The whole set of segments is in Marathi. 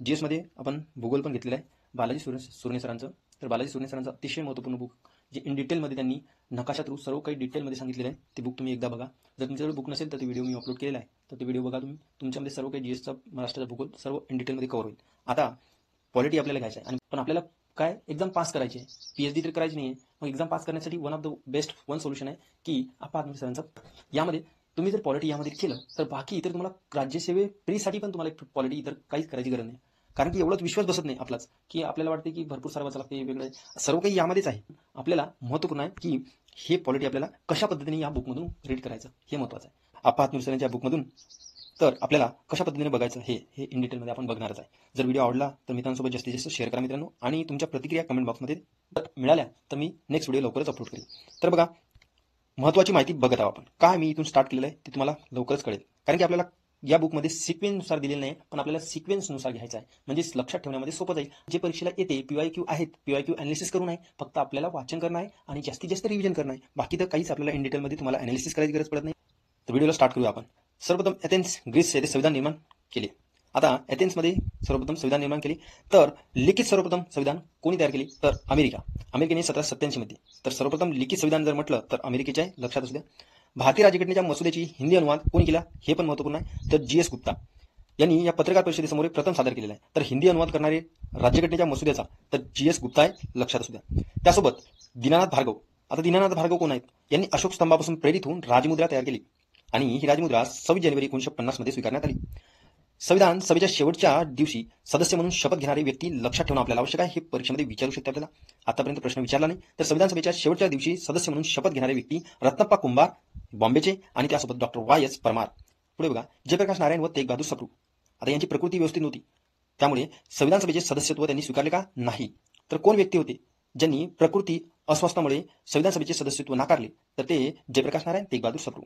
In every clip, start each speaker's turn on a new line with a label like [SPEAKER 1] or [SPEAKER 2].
[SPEAKER 1] GS मध्ये आपण भूगोल पण घेतलेला आहे बालाजी सुर्णे सरांचं. तर बालाजी सुर्णे सरांचं अतिशय महत्त्वपूर्ण बुक जे इन डिटेलमध्ये त्यांनी नकाशा थ्रू सर्व काही डिटेलमध्ये सांगितलेलं आहे. ते बुक तुम्ही एकदा बघा. जर तुमच्याकडे बुक नसेल तर ते व्हिडिओ मी अपलोड केलेला आहे. तर ते व्हिडिओ बघा तुम्ही. तुमच्यामध्ये सर्व काही GSचा महाराष्ट्राचा भूगोल सर्व इन डिटेलमध्ये कव्हर होईल. आता पॉलिटी आपल्याला घ्यायचं आहे आणि पण आपल्याला काय एक्झाम पास करायची आहे, PhD तर करायची नाही आहे. मग एक्झाम पास करण्यासाठी one of the best solution आहे की आपात सरांचं. यामध्ये तुम्ही जर पॉलिटी यामध्ये केलं तर बाकी इतर तुम्हाला राज्यसेवे प्रीसाठी पण तुम्हाला पॉलिटी इतर काहीच करायची गरज नाही. कारण की एवढाच विश्वास बसत नाही आपलाच, की आपल्याला वाटते की भरपूर सारं वाचायला लागते, वेगळं सर्व काही यामध्येच आहे. आपल्याला महत्त्वपूर्ण आहे की हे पॉलिटी आपल्याला कशा पद्धतीने या बुकमधून रीड करायचं हे महत्त्वाचं आहे. आप्पा सरांच्या बुकमधून तर आपल्याला कशा पद्धतीने बघायचं हे इन डिटेलमध्ये आपण बघणारच आहे. जर व्हिडिओ आवडला तर मित्रांसोबत जास्तीत जास्त शेअर करा मित्रांनो, आणि तुमच्या प्रतिक्रिया कमेंट बॉक्समध्ये मिळाल्या तर मी नेक्स्ट व्हिडिओ लवकरच अपलोड करेन. तर बघा, महत्त्वाची माहिती बघत आहोत आपण. काय मी इथून स्टार्ट केलेलं आहे ते तुम्हाला लवकरच कळेल. कारण की आपल्याला या बुकमध्ये सिक्वेन्सनुसार दिलेलं नाही, पण आपल्याला सिक्वेन्सनुसार घ्यायचं आहे. म्हणजे लक्षात ठेवण्यामध्ये सोपं जाईल. जे परीक्षेला येते PYQ आहेत, PYQ अनालिसिस करू नये, फक्त आपल्याला वाचन करणं आहे आणि जास्तीत जास्त रिव्हिजन करणं आहे. बाकी तर काहीच आपल्याला इन डिटेलमध्ये तुम्हाला अनालिसिस करायची गरज पडत नाही. तर व्हिडिओला स्टार्ट करूया आपण. सर्वप्रथम एथेन्स ग्रीस येथे संविधान निर्माण केले. आता एथेन्समध्ये सर्वप्रथम संविधान निर्माण केले. तर लिखित सर्वप्रथम संविधान कोणी तयार केले तर अमेरिकेने 1787 मध्ये. तर सर्वप्रथम लिखित संविधान जर म्हटलं तर अमेरिकेचे आहे, लक्षात असू द्या. भारतीय राज्यघटनेच्या मसुद्याची हिंदी अनुवाद कोणी केला हे पण महत्त्वपूर्ण आहे. तर GS गुप्ता यांनी या पत्रकार परिषदेसमोर प्रथम सादर केलेला आहे. तर हिंदी अनुवाद करणारे राज्यघटनेच्या मसुद्याचा तर GS गुप्ता आहे, लक्षात असू द्या. त्यासोबत दीनानाथ भार्गव. आता दीनानाथ भार्गव कोण आहेत? यांनी अशोक स्तंभापासून प्रेरित होऊन राजमुद्रा तयार केली आणि ही राजमुद्रा 26 जानेवारी 1950 मध्ये स्वीकारण्यात आली. संविधान सभेच्या शेवटच्या दिवशी सदस्य म्हणून शपथ घेणारी व्यक्ती लक्षात ठेवणं आपल्याला आवश्यक आहे. हे परीक्षेमध्ये विचारू शकते आपल्याला. आतापर्यंत प्रश्न विचारला नाही. तर संविधान सभेच्या शेवटच्या दिवशी सदस्य म्हणून शपथ घेणारे व्यक्ती रत्नप्पा कुंभार बॉम्बेचे आणि त्यासोबत डॉक्टर YS परमार. पुढे बघा, जयप्रकाश नारायण व तेग बहादूर सप्रू. आता यांची प्रकृती व्यवस्थित नव्हती, त्यामुळे संविधान सभेचे सदस्यत्व त्यांनी स्वीकारले का नाही. तर कोण व्यक्ती होते ज्यांनी प्रकृती अस्वस्थामुळे संविधान सभेचे सदस्यत्व नाकारले? तर ते जयप्रकाश नारायण, तेग बहादूर सप्रू.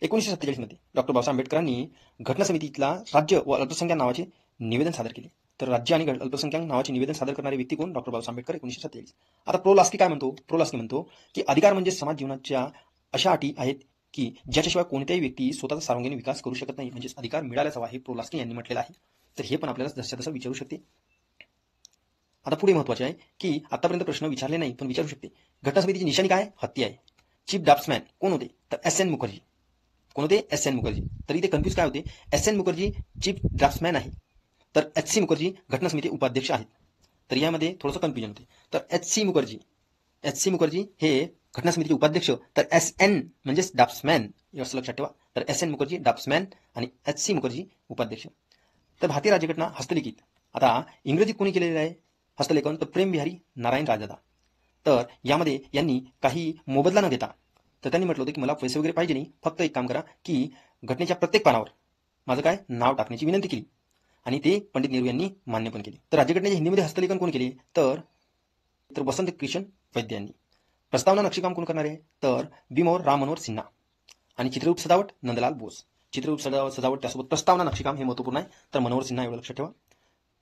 [SPEAKER 1] 1947 मध्ये डॉक्टर बाबासाहेब आंबेडकरांनी घटना समितीला राज्य व अल्पसंख्याक नावाचे निवेदन सादर केले. तर राज्य आणि अल्पसंख्याक नावाचे निवेदन सादर करणारे व्यक्ती कोण? डॉक्टर बाबासाहेब आंबेडकर. 1947. आता प्रोलास्की काय म्हणतो? प्रोलास्की म्हणतो की अधिकार म्हणजे समाज जीवनाच्या अशा अटी आहेत की ज्याच्याशिवाय कोणत्याही व्यक्ती स्वतःचा सर्वांगीण विकास करू शकत नाही. म्हणजे अधिकार मिळालाच हवा, हे प्रोलास्की यांनी म्हटलेलं आहे. तर हे पण आपल्याला जसं तसं विचारू शकते. आता पुढे महत्वाचे आहे की आतापर्यंत प्रश्न विचारले नाही पण विचारू शकते. घटना समितीची निशाणी काय? हत्ती आहे. चीफ ड्राफ्ट्समॅन कोण होते? तर SN मुखर्जी. कोण होते? SN मुखर्जी. तर इथे कन्फ्यूज काय होते? SN मुखर्जी चीफ ड्राफ्ट्समॅन आहे, तर HC मुखर्जी घटना समिती उपाध्यक्ष आहेत. तर यामध्ये थोडंसं कन्फ्युजन होते. तर HC मुखर्जी हे घटना समितीचे उपाध्यक्ष, तर SN म्हणजे ड्राफ्ट्समॅन, असं लक्षात ठेवा. तर SN मुखर्जी ड्राफ्ट्समॅन आणि HC मुखर्जी उपाध्यक्ष. तर भारतीय राज्यघटना हस्तलिखित. आता इंग्रजीत कोणी केलेलं आहे हस्तलेखन? तर प्रेम बिहारी नारायण राजदादा. तर यामध्ये यांनी काही मोबदला न देता तर त्यांनी म्हटलं होतं की मला पैसे वगैरे पाहिजे नाही, फक्त एक काम करा की घटनेच्या प्रत्येक पानावर माझं काय नाव टाकण्याची विनंती केली आणि ते पंडित नेहरू यांनी मान्य पण केले. तर राज्यघटनेच्या हिंदीमध्ये हस्तलेखन कोण केले? तर वसंत किशन वैद्य यांनी. प्रस्तावना नक्षीकाम कोण करणार आहे? तर भीमराव राम मनोहर सिन्हा. आणि चित्ररूप सजावट नंदलाल बोस. चित्ररूप सजावट त्यासोबत प्रस्तावना नक्षीकाम हे महत्त्वपूर्ण आहे. तर मनोहर सिन्हा एवढं लक्षात ठेवा.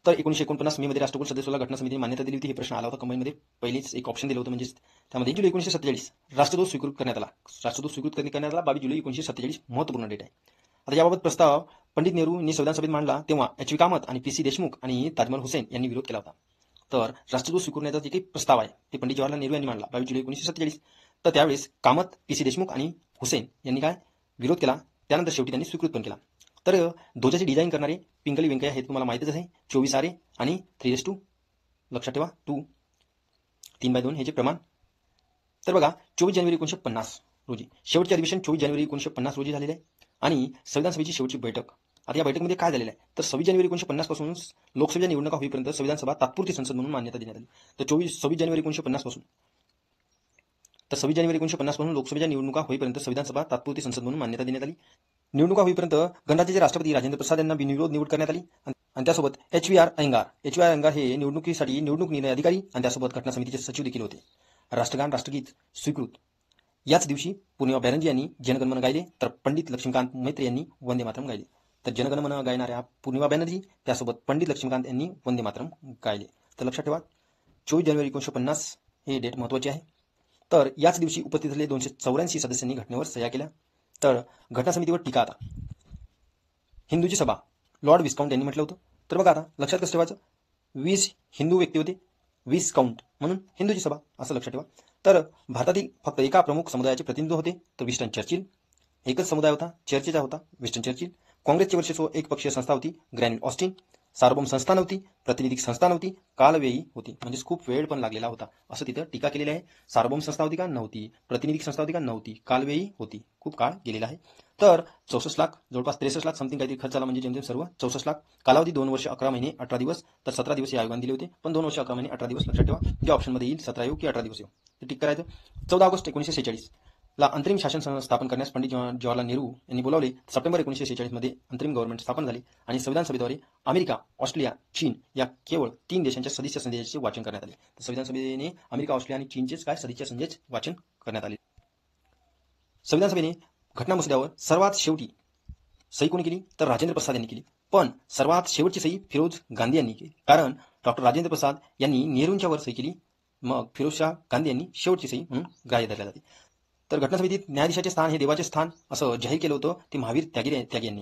[SPEAKER 1] तर 1949 मे मध्ये राष्ट्रकुल सदस्याला घटना समितीने मान्यता दिली होती. हे प्रश्न आला होता कंबाईनमध्ये. पहिलेच एक ऑप्शन दिलं होतं, म्हणजे त्यामध्ये जुलै 1947 राष्ट्रध्वज स्वीकृत करण्यात आला. राष्ट्रध्वज स्वीकृत करण्यात आला 22 जुलै 1947. महत्त्वपूर्ण डेट आहे. आता याबाबत प्रस्ताव पंडित नेहरू यांनी संविधान सभेत मांडला तेव्हा HV कामत आणि PC देशमुख आणि ताजमल हुसेन यांनी विरोध केला होता. तर राष्ट्रध्वज स्वीकारण्याचा जे काही प्रस्ताव आहे ते पंडित जवाहरलाल नेहरू यांनी मांडला 22 जुलै 1947. तर त्यावेळेस कामत, PC देशमुख आणि हुसेन यांनी काय विरोध केला. त्यानंतर शेवटी त्यांनी स्वीकृत पण केला. तर ध्वजाची डिझाईन करणारे पिंगली व्यंकय्या हे तुम्हाला माहितच आहे. 24 आरे आणि 3:2 लक्षात ठेवा 2 3/2 हे जे प्रमाण. तर बघा, 24 जानेवारी 1950 रोजी शेवटचे अधिवेशन 24 जानेवारी 1950 रोजी झालेले आहे. आणि संविधान सभेची शेवटची बैठक. आता या बैठकीमध्ये काय झालेलं आहे? तर 26 जानेवारी 1950 पासून लोकसभेच्या निवडणुका होईपर्यंत संविधान सभा तात्पुरती संसद म्हणून मान्यता देण्यात आली. तर 26 जानेवारी 1950 पासून लोकसभेच्या निवडणुका होईपर्यंत संविधान सभा तात्पुरती संसद म्हणून मान्यता देण्यात आली. निवडणुका होईपर्यंत गणराज्याचे राष्ट्रपती राजेंद्र प्रसाद यांना बिनविरोध निवड करण्यात आली. आणि त्यासोबत HVR अय्यंगार हे निवडणुकीसाठी निवडणूक निर्णय अधिकारी आणि त्यासोबत घटना समितीचे सचिव देखील होते. राष्ट्रगान राष्ट्रगीत स्वीकृत. याच दिवशी पूर्णिमा बॅनर्जी यांनी जनगणमन गायले, तर पंडित लक्ष्मीकांत मैत्री यांनी वंदे मातरम गायले. तर जनगणमन गायणाऱ्या पूर्णिमा बॅनर्जी त्यासोबत पंडित लक्ष्मीकांत यांनी वंदे मातरम गायले. तर लक्षात ठेवा 24 जानेवारी 1950 हे डेट महत्त्वाची आहे. तर याच दिवशी उपस्थित झालेले 284 सदस्यांनी घटनेवर सह्या केल्या. तर घटना समितीवर टीका. आता हिंदूची सभा लॉर्ड विस्काउंट यांनी म्हटलं होतं तर बघा आता लक्षात कसं ठेवायचं, 20 हिंदू व्यक्ती होते, 20 काउंट म्हणून हिंदूची सभा असं लक्षात ठेवा. तर भारतातील फक्त एका प्रमुख समुदायाचे प्रतिनिधित्व होते, तर विस्टन चर्चिल. एकच समुदाय होता, चर्चेचा होता, विस्टन चर्चिल. काँग्रेसची वर्चस्व एक पक्षीय संस्था होती, ग्रॅन्ड ऑस्टिन. सार्वभौम संस्था नव्हती, प्रातिनिधिक संस्था नव्हती, कालवेयी होती. म्हणजेच खूप वेळ पण लागलेला होता असं तिथं टीका केलेली आहे. सार्वभौम संस्था होती का? नव्हती. प्रातिनिधिक संस्था होती का? नव्हती. कालवेयी होती, खूप काळ गेलेला आहे. तर 64 लाख, जवळपास 63 लाख समथिंग काहीतरी खर्च झाला, म्हणजे जेमतेम सर्व 64 लाख. कालावधी 2 वर्ष 11 महिने 18 दिवस, तर 17 दिवस या आयोगाने दिले होते, पण 2 वर्ष 11 महिने 18 दिवस लक्षात ठेवा. जे ऑप्शनमध्ये येईल 17 येऊ की 18 दिवस येऊ ते टिक करायचं. 14 ऑगस्ट 1946 ला अंतरिम शासन स्थापन करण्यास पंडित जवाहरलाल नेहरू यांनी बोलावले. सप्टेंबर 1946 मध्ये अंतरिम गव्हर्नमेंट स्थापन झाली आणि संविधान सभेद्वारे अमेरिका, ऑस्ट्रेलिया, चीन या केवळ 3 देशांच्या सदस्य संदेशाचे वाचन करण्यात आले. तर संविधान सभेने अमेरिका, ऑस्ट्रेलिया आणि चीनचेच काय सदस्य संदेश वाचन करण्यात आले. संविधान सभेने घटना मसुद्यावर सर्वात शेवटी सही कोणी केली? तर राजेंद्र प्रसाद यांनी केली. पण सर्वात शेवटची सही फिरोज गांधी यांनी केली, कारण डॉक्टर राजेंद्र प्रसाद यांनी नेहरूंच्या वर सही केली, मग फिरोजशाह गांधी यांनी शेवटची सही म्हणून ग्राह्य धरल्या जाते. तर घटना समितीत न्यायाधीशाचे स्थान हे देवाचे स्थान असं जाहीर केलं होतं ते महावीर त्यागी यांनी.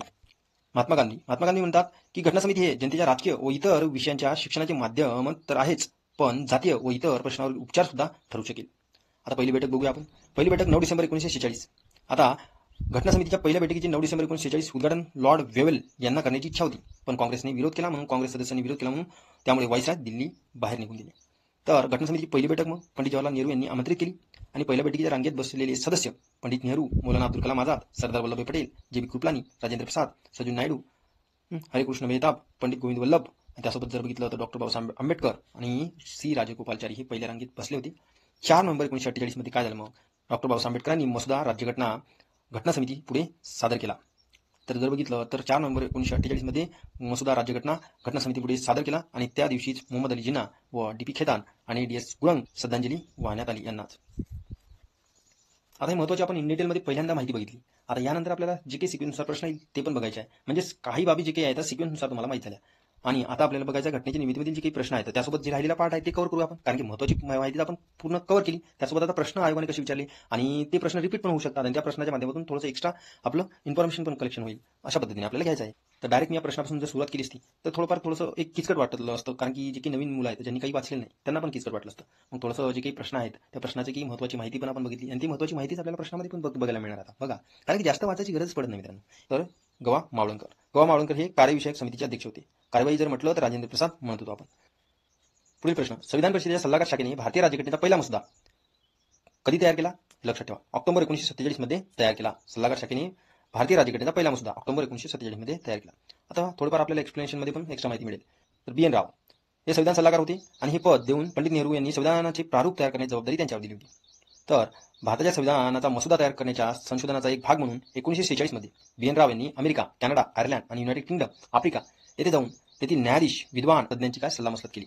[SPEAKER 1] महात्मा गांधी म्हणतात की घटना समिती हे जनतेच्या राजकीय व इतर विषयांच्या शिक्षणाचे माध्यम तर आहेच, पण जातीय व इतर प्रश्नावर उपचार सुद्धा ठरू शकेल. आता पहिली बैठक बघूया आपण. पहिली बैठक 9 डिसेंबर 1946. आता घटना समितीच्या पहिल्या बैठकीची 9 डिसेंबर 1946 उद्घाटन लॉर्ड वेवेल यांना करण्याची इच्छा होती, पण काँग्रेसने विरोध केला, म्हणून काँग्रेस सदस्यांनी विरोध केला, म्हणून त्यामुळे व्हाईसराय दिल्ली बाहेर निघून गेले. तर घटना समितीची पहिली बैठक मग पंडित जवाहरलाल नेहरू यांनी आमंत्रित केली आणि पहिल्या बैठकीच्या रांगेत बसलेले सदस्य पंडित नेहरू, मौलाना अब्दुल कलाम आझाद, सरदार वल्लभभाई पटेल, जे बी कृपलानी, राजेंद्र प्रसाद, सजू नायडू, हरेकृष्ण मेहताब, पंडित गोविंद वल्लभ, त्यासोबत जर बघितलं तर डॉक्टर बाबासाहेब आंबेडकर आणि सी राजगोपालचारी हे पहिल्या रांगेत बसले होते. 4 नोव्हेंबर 1948 मध्ये काय झालं मग? डॉक्टर बाबासाहेब आंबेडकरांनी मसुदा राज्यघटना घटना समिती पुढे सादर केला. तर जर बघितलं तर 4 नोव्हेंबर 1948 मध्ये मसुदा राज्यघटना घटना समिती पुढे सादर केला आणि त्या दिवशीच मोहम्मद अली जिन्ना व डी पी खेतान आणि DS गुरंग श्रद्धांजली वाहण्यात आली यांनाच. आता हे महत्त्वाचे आपण इन डिटेलमध्ये पहिल्यांदा माहिती बघितली. आता यानंतर आपल्याला जे काही सिक्वेन्सनुसार प्रश्न येईल ते पण बघायचे आहे, म्हणजे काही बाबी जे काही आहेत सिक्वेन्सनुसार तुम्हाला माहिती झाल्या. आणि आता आपल्याला बघायचं घटनेच्या निमित्तामधील जे काही प्रश्न आहेत त्यासोबत जे राहिलेला पार्ट आहे ते कव्हर करू आपण, कारण की महत्त्वाची माहिती आपण पूर्ण कव्हर केली. त्यासोबत आता प्रश्न आयोगाने कसे विचारले आणि ते प्रश्न रिपीट पण होऊ शकतात आणि त्या प्रश्नाच्या माध्यमातून थोडंसं एक्स्ट्रा आपलं इन्फॉर्मेशन पण कलेक्शन होईल. अशा पद्धतीने आपल्याला घ्यायचं आहे. तर डायरेक्ट मी या प्रश्नापासून जर सुरुवात केली असती तर थोडंसं एक किचकट वाटलं असतं, कारण की जे काही नवीन मुलं आहेत ज्यांनी काही वाचलेलं नाही त्यांना पण किचकट वाटलं असतं. मग थोडंसं जे काही प्रश्न आहेत त्या प्रश्नाची काही महत्त्वाची माहिती पण आपण बघितली आणि ती महत्त्वाची माहितीच आपल्याला प्रश्नामध्ये पण बघायला मिळणार आता बघा, कारण की जास्त वाचायची गरज पडत नाही मित्रांनो. तर गवा मावळणकर हे कार्यविषयक समितीचे अध्यक्ष होते. कार्यवाही जर म्हटलं तर राजेंद्र प्रसाद म्हणत होतो आपण. पुढील प्रश्न, संविधान परिषदेच्या सल्लागार शाखेने भारतीय राज्यघटनेचा पहिला मसुदा कधी तयार केला? लक्षात ठेवा, ऑक्टोबर 1947 मध्ये तयार केला. सल्लागार शाखेने भारतीय राज्यघटनेचा पहिला मसुदा ऑक्टोबर 1947 मध्ये तयार केला. आता थोडंफार आपल्याला एक्सप्लेनेशन मध्ये पण एक्स्ट्रा माहिती मिळेल. तर BN राव हे संविधान सल्लागार होते आणि हे पद देऊन पंडित नेहरू यांनी संविधानाचे प्रारूप तयार करण्याची जबाबदारी त्यांच्यावर दिली होती. तर भारताच्या संविधानाचा मसुदा तयार करण्याच्या संशोधनाचा एक भाग म्हणून 1946 मध्ये BN राव यांनी अमेरिका, कॅनडा, आयर्लंड आणि युनायटेड किंगडम, आफ्रिका येथे जाऊन तेथील न्यायाधीश, विद्वान, तज्ज्ञांची काय सल्लामसलत केली.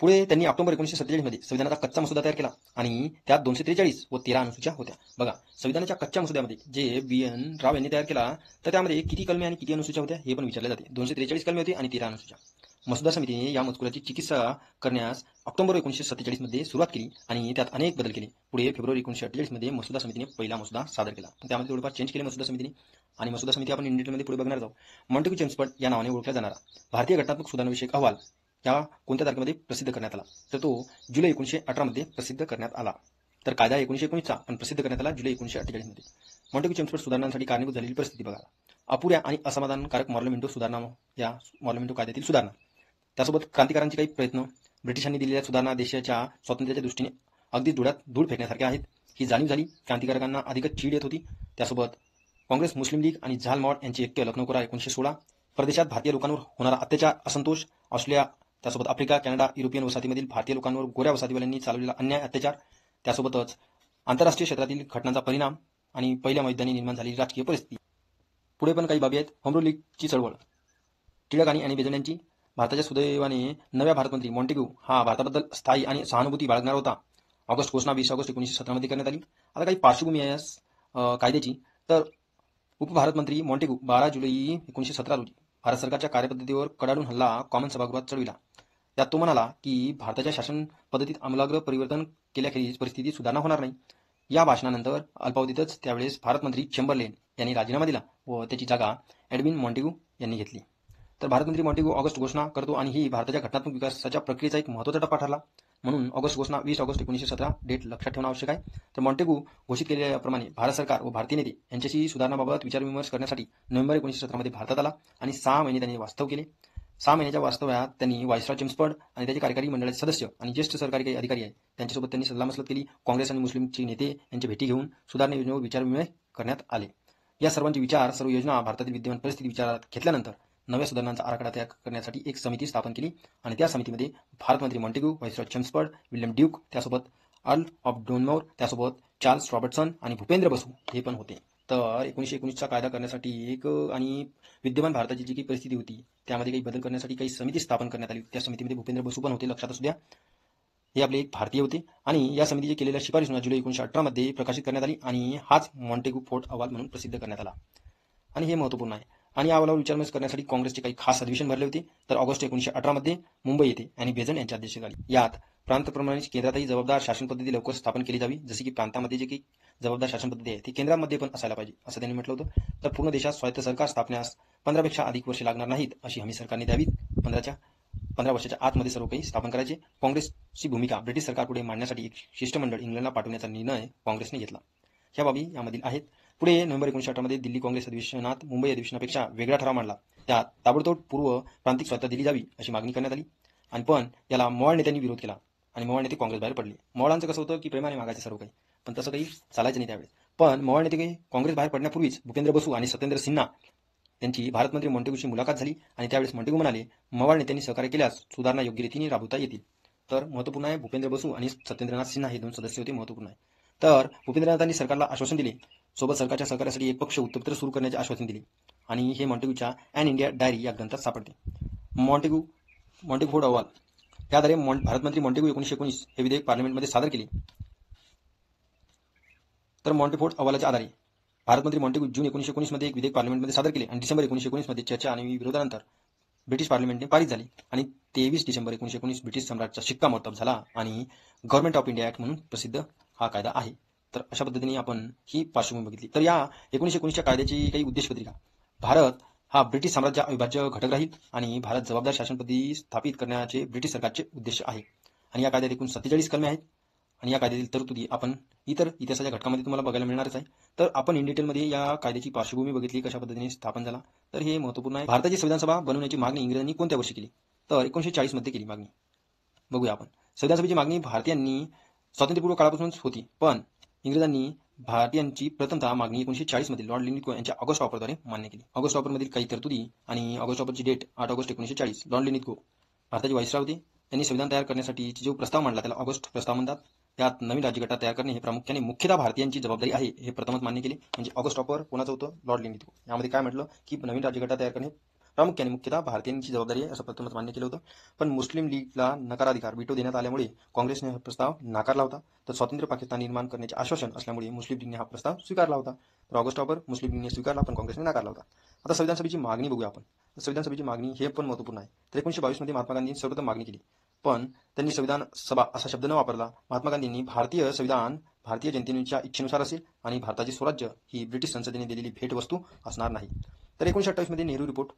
[SPEAKER 1] पुढे त्यांनी ऑक्टोबर 1947 मध्ये संविधानाचा कच्चा मसुदा तयार केला आणि त्यात 243 व 13 अनुसूच्या होत्या. बघा, संविधानाच्या कच्च्या मसुद्यामध्ये जे BN राव यांनी तयार केला तर त्यामध्ये किती कलमे आणि किती अनुसूच्या होत्या हे पण विचारले जाते. 243 कलमे होती आणि 13 अनुसूच्या. मसुदा समितीने या मजकुराची चिकित्सा करण्यास ऑक्टोबर 1947 मध्ये सुरुवात केली आणि त्यात अनेक बदल केले. पुढे फेब्रुवारी 1948 मध्ये मसुदा समितीने पहिला मसुदा सादर केला. त्यामध्ये थोडेफार चेंज केले मसुदा समितीने आणि मसुदा समिती आपण इन डिटेलमध्ये पुढे बघणार आहोत. मॉन्टेग्यू चेम्सफर्ड या नावाने ओळखला जाणारा भारतीय घटनात्मक सुधारणाविषयक अहवाल या कोणत्या तारखेमध्ये प्रसिद्ध करण्यात आला? तर तो जुलै 1918 मध्ये प्रसिद्ध करण्यात आला. तर कायदा 1919चा पण प्रसिद्ध करण्यात आला जुलै 1948 मध्ये. मॉन्टेग्यू चेम्सफर्ड सुधारणांसाठी कारणीभूत झालेली परिस्थिती बघा. अपुऱ्या आणि असमाधानकारक मॉर्लमेंटो सुधारणा, या मॉर्लमेंटो कायद्यातील सुधारणा, त्यासोबत क्रांतिकारांचे काही प्रयत्न, ब्रिटिशांनी दिलेल्या सुधारणा देशाच्या स्वातंत्र्याच्या दृष्टीने अगदी धूळ फेकण्यासारख्या आहेत ही जाणीव झाली. क्रांतिकारकांना अधिकच चीड येत होती. त्यासोबत काँग्रेस, मुस्लिम लीग आणि झाल मॉड यांची ऐक्य, लखनौ करार 1916, परदेशात भारतीय लोकांवर होणारा अत्याचार, असंतोष, ऑस्ट्रेलिया, त्यासोबत आफ्रिका, कॅनडा, युरोपियन वसाहतीमधील भारतीय लोकांवर गोऱ्या वसाहतीवाल्यांनी चालवलेला अन्याय, अत्याचार, त्यासोबतच आंतरराष्ट्रीय क्षेत्रातील घटनांचा परिणाम आणि पहिल्या मैदानी निर्माण झालेली राजकीय परिस्थिती. पुढे पण काही बाबी आहेत. होम रूल लीगची चळवळ, टिळक आणि बेजल यांची भारताच्या सुदैवाने नव्या भारतमंत्री मॉन्टेग्यू हा भारताबद्दल स्थायी आणि सहानुभूती बाळगणार होता. ऑगस्ट घोषणा 20 ऑगस्ट 1917 मध्ये करण्यात आली. आता काही पार्श्वभूमी आहे कायद्याची. तर उपभारतमंत्री मॉन्टेग्यू 12 जुलै 1917 रोजी भारत सरकारच्या कार्यपद्धतीवर कडाडून हल्ला कॉमन सभागृहात चढविला. त्यात तो म्हणाला की भारताच्या शासन पद्धतीत आमूलाग्र परिवर्तन केल्याखेरीज परिस्थिती सुधारणा होणार नाही. या भाषणानंतर अल्पावधीतच त्यावेळेस भारतमंत्री चेंबरलेन यांनी राजीनामा दिला व त्याची जागा एडविन मॉन्टेग्यू यांनी घेतली. तर भारतमंत्री मॉन्टेगू ऑगस्ट घोषणा करतो आणि ही भारताच्या घटनात्मक विकासाच्या प्रक्रियेचा एक महत्त्वाचा टप्पा ठरला. म्हणून ऑगस्ट घोषणा 20 ऑगस्ट 1917 डेट लक्षात ठेवणं आवश्यक आहे. तर मॉन्टेगू घोषित केलेल्याप्रमाणे भारत सरकार व भारतीय नेते यांच्याशी सुधारणाबाबत विचारविमर्श करण्यासाठी नोव्हेंबर 1917 मध्ये भारतात आला आणि 6 महिने त्यांनी वास्तव केले. 6 महिन्याच्या वास्तव्यात त्यांनी व्हाईसरॉय चेम्सफर्ड आणि त्याचे कार्यकारी मंडळाचे सदस्य आणि ज्येष्ठ सरकारी काही अधिकारी आहेत त्यांच्यासोबत त्यांनी सल्लामसलत केली. काँग्रेस आणि मुस्लिमचे नेते यांच्या भेटी घेऊन सुधारणा योजनेवर विचारविनिमय करण्यात आले. या सर्वांचे विचार, सर्व योजना भारतातील विद्यमान परिस्थिती विचारात घेतल्यानंतर नव्या सुधारणांचा आराखडा तयार करण्यासाठी एक समिती स्थापन केली आणि त्या समितीमध्ये भारतमंत्री Montagu, viceroy Chelmsford, William Duke, त्यासोबत अर्ल ऑफ डोनमोर, त्यासोबत चार्ल्स रॉबर्टसन आणि भूपेंद्र बसू हे पण होते. तर 1919चा कायदा करण्यासाठी एक आणि विद्यमान भारताची जी काही परिस्थिती होती त्यामध्ये काही बदल करण्यासाठी काही समिती स्थापन करण्यात आली. त्या समितीमध्ये भूपेंद्र बसू पण होते, लक्षात असू द्या. हे आपले एक भारतीय होते आणि या समितीने केलेल्या शिफारशींना जुलै 1918 मध्ये प्रकाशित करण्यात आली आणि हाच मॉन्टेगू फोर्ट अहवाल म्हणून प्रसिद्ध करण्यात आला. आणि हे महत्त्वपूर्ण आहे. आणि या अहवालावर विचारविमर्श करण्यासाठी काँग्रेसचे काही खास अधिवेशन भरले होते. तर ऑगस्ट 1918 मध्ये मुंबई येथे अॅनी बेझंट यांच्या अध्यक्षतेखाली यात प्रांतप्रमाणेच केंद्रातही जबाबदार शासन पद्धती लवकर स्थापन केली जावी. जसे की प्रांतामध्ये जे काही जबाबदार शासन पद्धती आहे ती केंद्रामध्ये पण असायला पाहिजे असं त्यांनी म्हटलं होतं. तर पूर्ण देशात स्वायत्त सरकार स्थापण्यास 15 पेक्षा अधिक वर्षे लागणार नाहीत अशी हमी सरकारने द्यावी. 15 वर्षाच्या आतमध्ये सर्व काही स्थापन करायचे. काँग्रेसची भूमिका ब्रिटिश सरकारपुढे मांडण्यासाठी एक शिष्टमंडळ इंग्लंडला पाठवण्याचा निर्णय काँग्रेसने घेतला. ह्या बाबी यामधील आहेत. पुढे नोव्हेंबर 1918 मध्ये दिल्ली काँग्रेस अधिवेशनात मुंबई अधिवेशनापेक्षा वेगळा ठराव मांडला. त्यात ताबडतोब पूर्व प्रांतिक स्वायत्तता दिली जावी अशी मागणी करण्यात आली. आणि पण याला मवाळ नेत्यांनी विरोध केला आणि मवाळ नेते काँग्रेस बाहेर पडले. मवाळांचं कसं होतं की प्रेमाने मागायचं सर्व काही, पण तसं काही चालायचं नाही त्यावेळेस. पण मवाळ नेते काही काँग्रेस बाहेर पडण्यापूर्वीच भूपेंद्र बसू आणि सत्येंद्र सिन्हा त्यांची भारतमंत्री मॉन्टेगूशी मुलाखत झाली आणि त्यावेळेस मॉन्टेगू म्हणाले मवाळ नेत्यांनी सहकार्य केल्यास सुधारणा योग्य रीतीने राबवता येतील. तर महत्त्वपूर्ण आहे, भूपेंद्र बसू आणि सत्येंद्रनाथ सिन्हा हे 2 सदस्य होते, महत्त्वपूर्ण आहे. तर भूपेंद्रनाथांनी सरकारला आश्वासन दिले, सोबत सरकारच्या सहकार्यासाठी एक पक्ष उत्तरत्र सुरू करण्याचे आश्वासन दिले आणि हे मॉन्टेगूच्या अॅन इंडिया डायरी या ग्रंथात सापडते. मॉन्टेगू फोर्ट अहवाल याद्वारे भारतमंत्री मॉन्टेगू 1919 हे विधेयक पार्लमेंटमध्ये सादर केले. तर मॉन्टेफोर्ट अहवालाच्या आधारे भारतमंत्री मॉन्टेगू जून 1919 मध्ये एक विधेयक पार्लमेंटमध्ये सादर केले आणि डिसेंबर 1919 मध्ये चर्चा आणि विरोधानंतर ब्रिटिश पार्लमेंटने पारित झाले आणि 23 डिसेंबर 1919 ब्रिटिश सम्राटचा शिक्कामोर्तब झाला आणि गव्हर्नमेंट ऑफ इंडिया ऍक्ट म्हणून प्रसिद्ध हा कायदा आहे. तर अशा पद्धतीने आपण ही पार्श्वभूमी बघितली. तर या 1919च्या कायद्याची काही उद्देशपत्रिका: भारत हा ब्रिटिश साम्राज्य अविभाज्य घटक राहील आणि भारत जबाबदार शासन पद्धती स्थापित करण्याचे ब्रिटिश सरकारचे उद्देश आहे. आणि या कायद्यात एकूण 47 कलमे आहेत आणि या कायद्यातील तरतुदी आपण इतर इतिहासाच्या घटकामध्ये तुम्हाला बघायला मिळणारच आहे. तर आपण इन डिटेलमध्ये या कायद्याची पार्श्वभूमी बघितली, कशा पद्धतीने स्थापन झाला, तर हे महत्त्वपूर्ण आहे. भारताची संविधान सभा बनवण्याची मागणी इंग्रजांनी कोणत्या वर्षी केली? तर 1940 मध्ये केली मागणी. बघूया आपण. संविधान सभेची मागणी भारतीयांनी स्वातंत्र्यपूर्व काळापासूनच होती, पण इंग्रजांनी भारतीयांची प्रथमतः मागणी 1940 मध्ये लॉर्ड लिनिको यांच्या ऑगस्ट ऑफरद्वारे मान्य केली. ऑगस्ट ऑफरमधील काही तरतुदी आणि ऑगस्ट ऑफरची डेट 8 ऑगस्ट 1940. लॉर्ड लिनिको भारताचे व्हाईसरॉय होते. त्यांनी संविधान तयार करण्यासाठी जो प्रस्ताव मांडला त्याला ऑगस्ट प्रस्ताव म्हणतात. त्यात नवीन राज्यघटना तयार करणे हे प्रामुख्याने मुख्यतः भारतीयांची जबाबदारी आहे हे प्रथमच मान्य केले. म्हणजे ऑगस्ट ऑफर कोणाचं होतं? लॉर्ड लिनिको. यामध्ये काय म्हटलं की नवीन राज्यघटना तयार करणे प्रामुख्याने मुख्यतः भारतीयांची जबाबदारी आहे असं प्रथमच मान्य केलं होतं. पण मुस्लिम लीगला नकाराधिकार विटो देण्यात आल्यामुळे काँग्रेसने हा प्रस्ताव नाकारला होता. तर स्वतंत्र पाकिस्तान निर्माण करण्याचे आश्वासन असल्यामुळे मुस्लिम लीगने हा प्रस्ताव स्वीकारला होता. तर ऑगस्ट ऑफर मुस्लिम लीगने स्वीकारला पण काँग्रेसने नाकारला होता. आता संविधान सभेची मागणी बघूया आपण. संविधान सभेची मागणी हे पण महत्त्वपूर्ण आहे. तर 1922 मध्ये महात्मा गांधींनी सर्वप्रथम मागणी केली, पण त्यांनी संविधान सभा असा शब्द न वापरला. महात्मा गांधींनी भारतीय संविधान भारतीय जनतेच्या इच्छेनुसार असेल आणि भारताचे स्वराज्य ही ब्रिटिश संसदेने दिलेली भेटवस्तू असणार नाही. तर 1928 मध्ये नेहरू रिपोर्ट.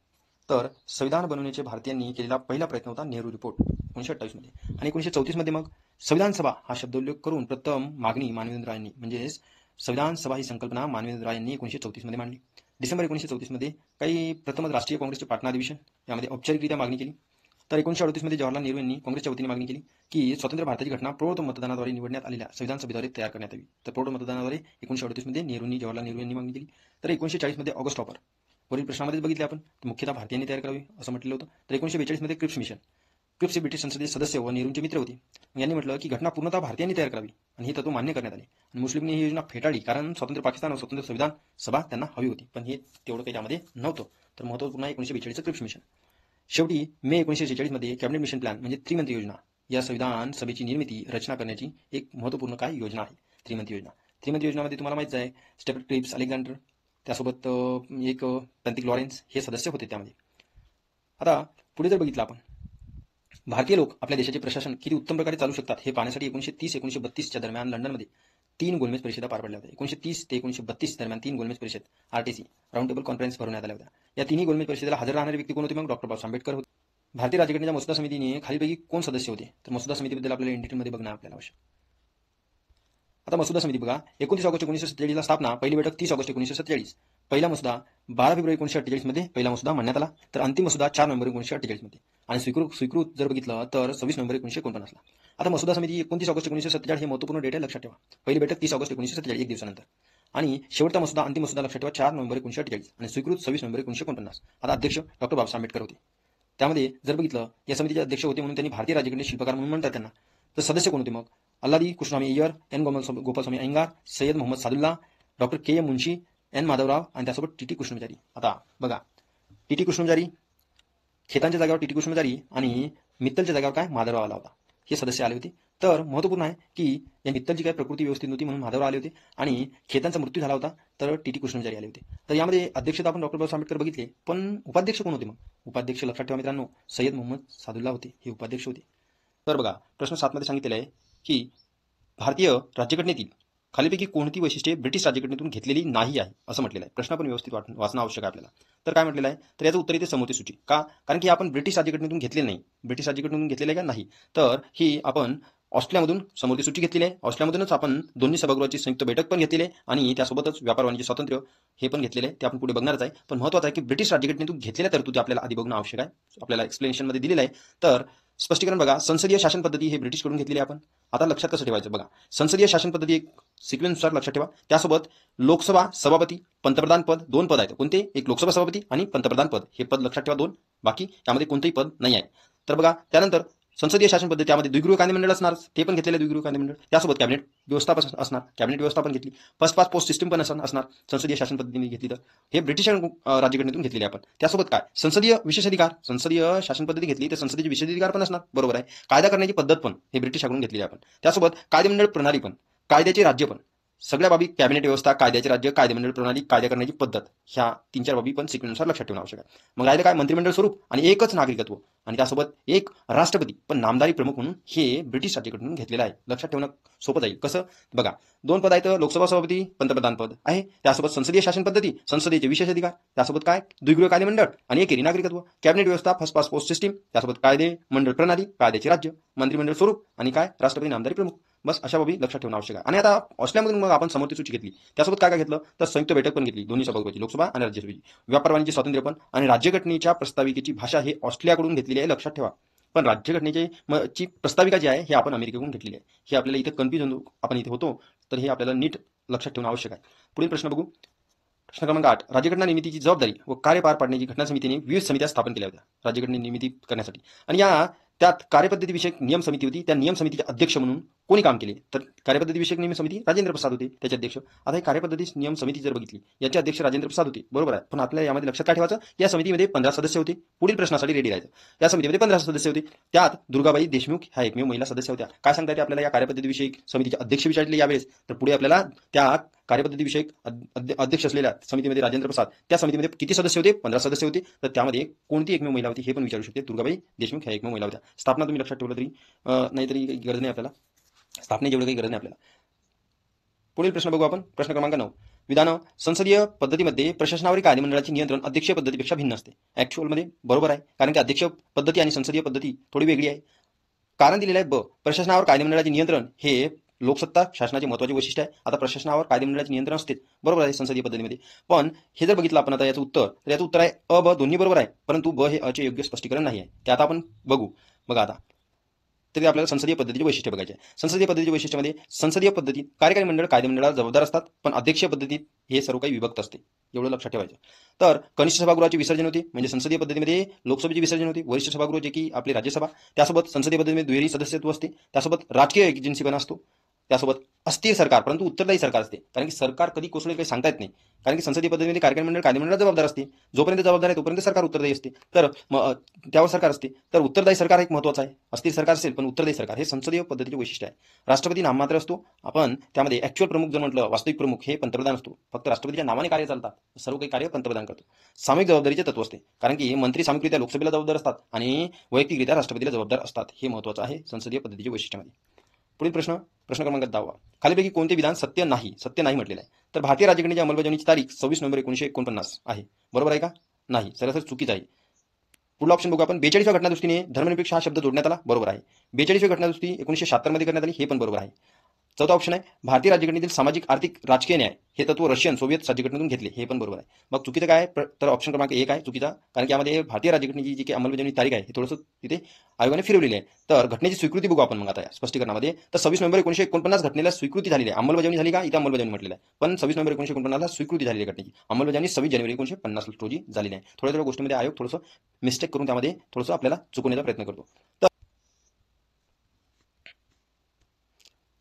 [SPEAKER 1] तर संविधान बनवण्याचे भारतीयांनी केलेला पहिला प्रयत्न होता नेहरू रिपोर्ट 1928 मध्ये. आणि 1934 मध्ये मग संविधान सभा हा शब्द उल्लेख करून प्रथम मागणी मानवेंद्र रायांनी, म्हणजेच संविधान सभा ही संकल्पना मानवेंद्र रायांनी 1934 मध्ये मांडली. डिसेंबर 1934 मध्ये काही प्रथमच राष्ट्रीय काँग्रेसचे पाटणा अधिवेशन यामध्ये औपचारिकरित्या मागणी केली. तर 1938 मध्ये जवाहरलाल नेहरू यांनी काँग्रेसच्या वतीने मागणी केली की स्वतंत्र भारताची घटना प्रौढ मतदानाद्वारे निवडण्यात आलेल्या संविधान सभेद्वारे तयार करण्यात यावी. तर प्रौढ मतदानाद्वारे 1938 मध्ये जवाहरलाल नेहरू यांनी मागणी केली. तर 1940 मध्ये ऑगस्ट ऑफर वरील प्रश्नामध्ये बघितले आपण, मुख्यतः भारतीयांनी तयार करावी असं म्हटलेलं होतं. तर 1942 मध्ये क्रिप्स मिशन. क्रिप्स हे ब्रिटिश संसदेचे सदस्य व नेहरूंचे मित्र होते. यांनी म्हटलं की घटना पूर्णतः भारतीयांनी तयार करावी आणि ही तत्व मान्य करण्यात आले. आणि मुस्लिम लीगने ही योजना फेटाळली कारण स्वतंत्र पाकिस्तान व स्वतंत्र संविधान सभा त्यांना हवी होती, पण हे तेवढं काही त्यामध्ये नव्हतं. तर महत्त्वपूर्ण 1942 क्रिप्स मिशन. शेवटी मे 1946 मध्ये कॅबिनेट मिशन प्लॅन म्हणजे त्रिमंत्री योजना या संविधान सभेची निर्मिती रचना करण्याची एक महत्त्वपूर्ण काय योजना आहे त्रिमंत्री योजना. त्रिमंत्री योजनामध्ये तुम्हाला माहिती आहे स्टेफर्ड क्रिप्स, अलेक्झांडर, त्यासोबत एक पेंथिक लॉरेन्स हे सदस्य होते त्यामध्ये. आता पुढे जर बघितलं आपण, भारतीय लोक आपल्या देशाचे प्रशासन किती उत्तम प्रकारे चालू शकतात हे पाहण्यासाठी 1930-1932 दरम्यान लंडनमध्ये 3 गोलमेज परिषदा पार पडल्या होत्या. 1930 ते 1932 दरम्यान 3 गोलमेज परिषद RTC राऊंड टेबल कॉन्फरन्स भरवण्यात आल्या होत्या. या तिन्ही गोलमेज परिषदेला हजर राहणारे व्यक्ती कोण होते? मग डॉक्टर बाबासाहेब आंबेडकर होते. भारतीय राज्यघटनेच्या मसुदा समितीने खालीलपैकी कोण सदस्य होते? तर मसुदा समितीबद्दल आपल्याला इन डिटेलमध्ये बघणं आपल्याला आवश्यक. आता मसुदा समिती बघा, 29 ऑगस्ट 1947 ला स्थापना, पहिली बैठक 30 ऑगस्ट 1947. पहिला मसुदा 12 फेब्रुवारी 1948 मध्ये पहिला मसुदा मांडण्यात आला, तर अंतिम मसुदा 4 नोव्हेंबर 1948 मध्ये आणि स्वीकृत जर बघितलं तर 26 नोव्हेंबर 1949 ला. आता मसुदा समिती 29 ऑगस्ट 1947 हे महत्त्वपूर्ण डेट आहे, लक्षात ठेवा. पहिली बैठक 30 ऑगस्ट 1947 एक दिवसानंतर आणि शेवटचा मसुदा अंतिम मसुदा लक्षात ठेवा 4 नोव्हेंबर 1948 आणि स्वीकृत 26 नोव्हेंबर 1949. आता अध्यक्ष डॉक्टर बाबासाहेब आंबेडकर होते. त्यामध्ये जर बघितलं या समितीचे अध्यक्ष होते म्हणून त्यांनी भारतीय राज्यघटनेचे शिल्पकार म्हणून म्हणतात त्यांना. तर सदस्य कोण होते मग? अल्लादी कृष्णस्वामी अय्यर, एन गोपालस्वामी अयंगार, सय्यद मोहम्मद सादुल्ला, डॉक्टर के मुंशी, एन माधवराव आणि त्यासोबत टी कृष्णमाचारी. आता बघा, टी कृष्णमाचारी खेतांच्या जागेवर टी कृष्णमाचारी आणि मित्तलच्या जागेवर काय माधवराव आला होता, हे सदस्य आले होते. तर महत्त्वपूर्ण आहे की या मित्तलची काय प्रकृती व्यवस्थित नव्हती म्हणून माधवराव आले होते आणि खेतांचा मृत्यू झाला होता तर टी कृष्णमाचारी आले होते. तर यामध्ये अध्यक्षता आपण डॉक्टर बाबासाहेब आंबेडकर बघितले, पण उपाध्यक्ष कोण होते? मग उपाध्यक्ष लक्षात ठेवा मित्रांनो, सय्यद मोहम्मद सादुल्ला होते, हे उपाध्यक्ष होते. तर बघा, प्रश्न 7 मध्ये सांगितलेलं आहे की भारतीय राज्यघटनेतील खालीपैकी कोणती वैशिष्ट्ये ब्रिटिश राज्यघटनेतून घेतलेली नाही आहे, असं म्हटलेलं आहे. प्रश्न पण व्यवस्थित वाचणं आवश्यक आहे आपल्याला. तर काय म्हटलेलं आहे? तर याचं उत्तर इथे समोरची सूची. का? कारण की आपण ब्रिटिश राज्यघटनेतून घेतलेलं नाही. ब्रिटिश राज्यघटनेतून घेतलेलं आहे का? नाही. तर ही आपण ऑस्ट्रेलियामधून समोरची सूची घेतलेली आहे. ऑस्ट्रेलियामधूनच आपण दोन्ही सभागृहाची संयुक्त बैठक पण घेतलेली आहे आणि त्यासोबतच व्यापार वाणिज्य स्वातंत्र्य हे पण घेतलेले आहे. ते आपण पुढे बघणारच आहे. पण महत्त्वाचं आहे की ब्रिटिश राज्यघटनेतून घेतलेल्या तरतुदी आपल्याला आधी बघणं आवश्यक आहे. आपल्याला एक्सप्लेनेशनमध्ये दिलेलं आहे. तर स्पष्टीकरण बघा, संसदीय शासन पद्धती हे ब्रिटिशकडून घेतलेली आहे आपण. आता लक्षात कसं ठेवायचं बघा, संसदीय शासन पद्धती एक सिक्वेन्सनुसार लक्षात ठेवा. त्यासोबत लोकसभा सभापती, पंतप्रधान पद, 2 पद आहेत. कोणते? एक लोकसभा सभापती आणि पंतप्रधान पद, हे पद लक्षात ठेवा 2. बाकी त्यामध्ये कोणतेही पद नाही आहे. तर बघा, त्यानंतर संसदीय शासन पद्धती त्यामध्ये द्विगृह कायदेमंडळ असणार, ते पण घेतलेले द्विगृह कायदेमंडळ. त्यासोबत कॅबिनेट व्यवस्थापन असणार, कॅबिनेट व्यवस्थापन घेतली. फर्स्ट पास पोस्ट सिस्टीम पण असणार संसदीय शासन पद्धतीने घेतली तर. हे ब्रिटिश राज्यघटनेतून घेतलेले आपण. त्यासोबत काय? संसदीय विशेषाधिकार, संसदीय शासन पद्धती घेतली तर संसदीय विशेषाधिकार पण असणार, बरोबर आहे. कायदा करण्याची पद्धत पण हे ब्रिटिशाकडून घेतलेली आपण. त्यासोबत कायदेमंडळ प्रणाली पण, कायद्याचे राज्य पण, सगळ्या बाबी कॅबिनेट व्यवस्था, कायद्याचे राज्य, कायदेमंडळ प्रणाली, कायदा करण्याची पद्धत, ह्या 3-4 बाबी पण सिक्वेन्सनुसार लक्षात ठेवणं आवश्यक आहे. मग राहिलं काय? मंत्रिमंडळ स्वरूप आणि एकच नागरिकत्व आणि त्यासोबत एक राष्ट्रपती पण नामदारी प्रमुख म्हणून हे ब्रिटिश राज्यघटनेतून घेतलेलं आहे. लक्षात ठेवणं सोपं जाईल. कसं? बघा, 2 पद आहेत, लोकसभा सभापती, पंतप्रधान पद आहे. त्यासोबत संसदीय शासन पद्धती, संसदेचे विशेष अधिकार, त्यासोबत काय? द्विगृह कायदेमंडळ आणि एकेरी नागरिकत्व, कॅबिनेट व्यवस्था, फर्स्ट पास पोस्ट सिस्टीम, त्यासोबत कायदे मंडळ प्रणाली, कायद्याचे राज्य, मंत्रिमंडळ स्वरूप आणि काय? राष्ट्रपती नामदारी प्रमुख. बस अशा बाबी लक्षात ठेवणं आवश्यक आहे. आणि आता ऑस्ट्रेलियामधून मग आपण समोरची सूची घेतली, त्यासोबत काय काय घेतलं? तर संयुक्त बैठक पण घेतली, दोन्ही सभागृहाची, लोकसभा आणि राज्यसभेची, व्यापार वाणिज्य स्वातंत्र्य पण आणि राज्यघटनेच्या प्रस्ताविकेची भाषा हे ऑस्ट्रेलियाकडून घेतलेली आहे, लक्षात ठेवा. पण राज्यघटनेची प्रस्ताविका जी आहे हे आपण अमेरिकेकडून घेतलेली आहे. हे आपल्याला इथे कन्फ्युजन आपण इथे होतो, तर हे आपल्याला नीट लक्षात ठेवणं आवश्यक आहे. पुढील प्रश्न बघू. प्रश्न क्रमांक 8. राज्यघटना निर्मितीची जबाबदारी व कार्य पार पाडण्याची घटना समितीने विविध समित्या स्थापन केल्या होत्या राज्यघटना निर्मिती करण्यासाठी. आणि त्यात कार्यपद्धतीविषयक नियम समिती होती. त्या नियम समितीचे अध्यक्ष म्हणून कोणी काम केले? तर कार्यपद्धतीविषयक नियम समिती राजेंद्र प्रसाद होते, त्याचे अध्यक्ष. आता हे कार्यपद्धती नियम समिती जर बघितली, याचे अध्यक्ष राजेंद्र प्रसाद होते, बरोबर आहे. पण आपल्याला यामध्ये लक्षात काय ठेवायचं? या समितीमध्ये 15 सदस्य होते. पुढील प्रश्नासाठी रेडी राहायचं. या समितीमध्ये 15 सदस्य होते. त्यात दुर्गाबाई देशमुख ह्या एकमेव महिला सदस्य होत्या. काय सांगता येते आपल्याला या कार्यपद्धतीविषयी समितीचे अध्यक्ष विचारले यावेळेस? तर पुढे आपल्याला त्या कार्यपद्धतीविषयक अध्यक्ष असलेल्या समितीमध्ये राजेंद्र प्रसाद, त्या समितीमध्ये किती सदस्य होते? 15 सदस्य होते. तर त्यामध्ये कोणती एकमेव महिला होती हे पण विचारू शकते. दुर्गाबाई देशमुख ह्या एकमेव महिला होत्या. स्थापना तुम्ही लक्षात ठेवलं तरी नाहीतरी गरज नाही आपल्याला, स्थापनेची एवढं काही गरज नाही आपल्याला. पुढील प्रश्न बघू आपण. प्रश्न क्रमांक 9. विधान संसदीय पद्धतीमध्ये प्रशासनावरील कायदेमंडळाचे नियंत्रण अध्यक्षीय पद्धतीपेक्षा भिन्न असते. ऍक्च्युअलमध्ये बरोबर आहे, कारण की अध्यक्षीय पद्धती आणि संसदीय पद्धती थोडी वेगळी आहे. कारण दिलेलं आहे ब. प्रशासनावर कायदेमंडळाचे नियंत्रण हे लोकसत्ता शासनाचे महत्त्वाचे वैशिष्ट्य आहे. आता प्रशासनावर कायदेमंडळाचे नियंत्रण असते, बरोबर आहे, संसदीय पद्धतीमध्ये. पण हे जर बघितलं आपण आता याचं उत्तर, तर याचं उत्तर आहे अ ब दोन्ही बरोबर आहे, परंतु ब हे अचे योग्य स्पष्टीकरण नाही आहे. ते आता आपण बघू. बघा आता तरी आपल्याला संसदीय पद्धतीचे वैशिष्ट्य बघायचे आहे. संसदीय पद्धतीच्या वैशिष्ट्यामध्ये संसदीय पद्धतीत कार्यकारी मंडळ कायदेमंडळाला जबाबदार असतात, पण अध्यक्षीय पद्धतीत हे सर्व काही विभक्त असते, एवढं लक्षात ठेवायचं. तर कनिष्ठ सभागृहाचे विसर्जन होते, म्हणजे संसदीय पद्धतीमध्ये लोकसभेचे विसर्जन होते, वरिष्ठ सभागृह जे की आपली राज्यसभा, त्यासोबत संसदीय पद्धतीमध्ये दुहेरी सदस्यत्व असते, त्यासोबत राजकीय एजन्सी पण असतो, त्यासोबत अस्थिर सरकार परंतु उत्तरदायी सरकार असते. कारण की सरकार कधी कोसळेल काही सांगता येत नाही, कारण की संसदीय पद्धतीमध्ये कार्यकारी मंडळ कायदेमंडळाला जबाबदार असते. जोपर्यंत जबाबदार आहे तोपर्यंत सरकार उत्तरदायी असते, तर त्यावर सरकार असते. तर उत्तरदायी सरकार एक महत्त्वाचं आहे. अस्थिर सरकार असेल पण उत्तरदायी सरकार, हे संसदीय पद्धतीचे वैशिष्ट्य आहे. राष्ट्रपती नाममात्र असतो. आपण त्यामध्ये ऍक्च्युअल प्रमुख जर म्हटलं, वास्तविक प्रमुख हे पंतप्रधान असतो. फक्त राष्ट्रपतीच्या नावाने कार्य चालतात, सर्व काही कार्य पंतप्रधान करतो. सामूहिक जबाबदारीचे तत्व असते, कारण की मंत्री सामूहिकरित्या लोकसभेला जबाबदार असतात आणि वैयक्तिकरित्या राष्ट्रपतीला जबाबदार असतात. हे महत्त्वाचं आहे संसदीय पद्धतीच्या वैशिष्ट्यामध्ये. पुढील प्रश्न क्रमांक 10 खालीपैकी कोणते विधान सत्य नाही म्हटलेलं आहे. तर भारतीय राज्यघटनेची अंमलबजावणीची तारीख 26 नोव्हेंबर 1949 आहे. बरोबर आहे का? नाही, सरासरी चुकीच आहे. पुढला ऑप्शन बघू आपण. 42व्या घटनादुरुस्तीने धर्मनिरपेक्ष हा शब्द जोडण्यात आला. बरोबर आहे. 42वी घटनादुरुस्ती 1976 मध्ये करण्यात आली. हे पण बरोबर आहे. चौथा ऑप्शन आहे भारतीय राज्यघटनेतील सामाजिक आर्थिक राजकीय न्याय हे तत्व रशियन सोव्हिएत राज्यघटनेतून घेतले. हे पण बरोबर आहे. मग चुकीचं काय आहे? तर ऑप्शन क्रमांक 1 आहे चुकीचा, कारण की यामध्ये भारतीय राज्यघटनेची जी काही अंमलबजावणी तारीख आहे हे थोडंसं तिथे आयोगाने फिरवलेली आहे. तर घटनेची स्वीकृती बघू आपण मग आता या स्पष्टीकरणामध्ये. तर 26 नोव्हेंबर 1949 घटनेला स्वीकृती झालेली आहे. अंमलबजावणी झाली का? इथे अंमलबजावणी म्हटलेलं आहे, पण 26 नोव्हेंबर 1949 ला स्वीकृती झालेली आहे घटनेची. अंमलबजावणी 26 जानेवारी 1950 रोजी झालेली आहे. थोड्या गोष्टीमध्ये आयोग थोडंसं मिस्टेक करून त्यामध्ये थोडंसं आपल्याला चुकवण्याचा प्रयत्न करतो.